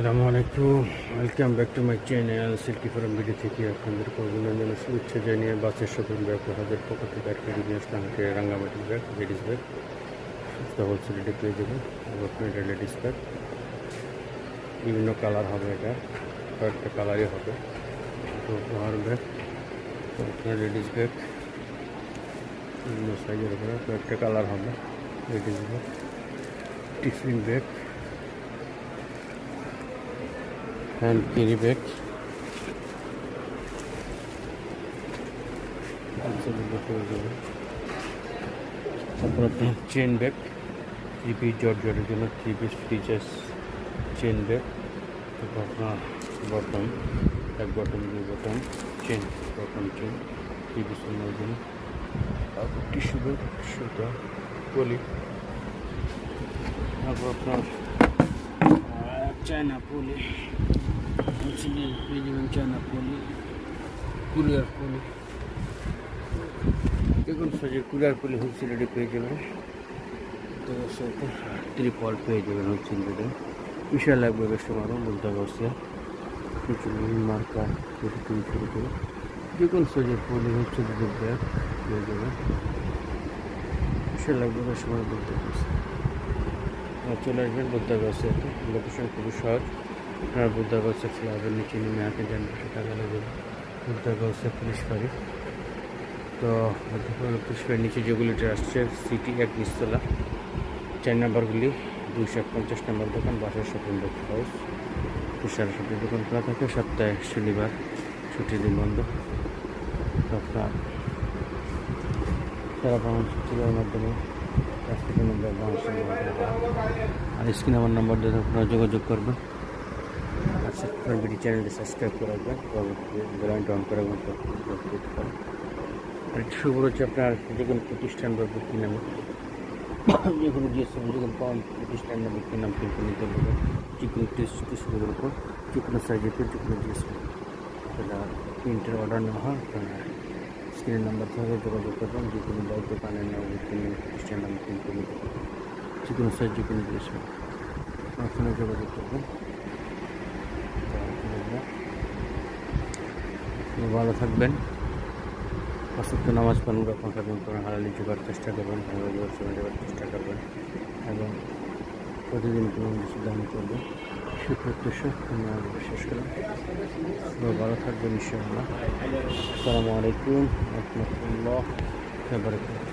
আসসালামু আলাইকুম, welcome back to my channel Silky from video থেকে আপনাদেরকে অভিনন্দন শুভেচ্ছা জানিয়ে বাসের শপিং ব্যাগ হাজার পক্ষ থেকে একটা রিভিউ আসলাম। এটা রাঙ্গামাটির ব্যাগ, লেডিস ব্যাগ, সস্তা হোলসেল রেটে পেয়ে যাবেন। আপনার এটা লেডিস ব্যাগ, বিভিন্ন কালার হবে, এটা কয়েকটা কালারই হবে। তো উপহার ব্যাগ, তো আপনার লেডিস ব্যাগ বিভিন্ন সাইজের হবে, কয়েকটা কালার হবে। Ladies bag, tiffin bag, hand carry bag, তারপর আপনার চেন ব্যাগ, 3 পিস জর্জের জন্য 3 পিস ফ্রিচার্স চেন ব্যাগ। তারপর আপনার বটম, এক বটম, দুই বটম চেন, বটম চেন 3 পিসের জন্য। তারপর টিস্যু ব্যাগ, সুতা, পলি। তারপর আপনার চায়না পলি, পেয়ে যাবেন চায়না পলি, কুরিয়ার পলি, দেখুন সাইজের কুরিয়ার পলি হোলসেল রেটে পেয়ে যাবেন। তো সাথে ত্রিপল পেয়ে যাবেন হোলসেল রেটে। বিশাল লাগবে কাস্টমারও বলতে পারছে, প্রচুর মার্কা থেকে শুরু করে দেখুন সাইজের পলি হোলসেল রেটের ব্যাগ পেয়ে যাবেন। বিশাল লাগবে কাস্টমার বলতে পারছে। চলে আসবেন বুদ্ধাগাছে। লোকেশন খুবই সহজ, আপনারা বুদ্ধাগাছে ফ্লাইওভার নিচে নেমে হাতে যান, টাকা লাগবে। বুদ্ধাগাছে পুলিশ ফাঁড়ি, তো পুলিশ ফাঁড়ির নিচে যেগুলিটা আসছে সিটি 1 নিচতলা, 4 নম্বরগুলি 250 নম্বর দোকান, বাসার শপিং ব্যাগ হাউস। সারা শপিং দোকান খোলা থাকে, সপ্তাহে শনিবার ছুটির দিন বন্ধ। তো আপনার সারা বাংলাদেশের মাধ্যমে আর স্ক্রিনে আমার নাম্বার দিয়ে আপনারা যোগাযোগ করবেন। আচ্ছা, আপনার ভিডিও চ্যানেলটি সাবস্ক্রাইব করে রাখবেন, বেলাইনটা অন করে করেন। আর একটু সুখবর হচ্ছে, আপনার যে কোনো প্রতিষ্ঠান বা ব্যক্তি নামে যে কোনো জিএসএম, যে কোনো প্রতিষ্ঠান বা ব্যক্তির নাম কিন্তু নিতে পারবেন। যে কোনো টিস্যুর উপর, যে কোনো সাইজের উপর, যে কোনো জিএসএম সেটা প্রিন্টের অর্ডার নেওয়া হয়। স্ক্রিনের নাম্বার থেকে যোগাযোগ করবেন। যে কোনো বাইক দোকানের নাম, ব্যক্তির নাম, প্রতিষ্ঠান নাম কিন্তু নিতে পারবেন। যে কোনো সাইজ, যে কোনো জিএসএম আমার ফোনে যোগাযোগ করবেন। ভালো থাকবেন, পাঁচক্ত নামাজ পড়ুন, রক্ষণ করবেন, কোরআন হালালি জোগার চেষ্টা করবেন, সময় দেওয়ার চেষ্টা করবেন এবং প্রতিদিন কোনো কিছু দান করবেন। সুপ্রত্যাশা শেষ করলাম। ভালো থাকবেন ইনশাআল্লাহ। আসসালামু আলাইকুম ওয়া রাহমাতুল্লাহি ওয়া বারাকাতুহু।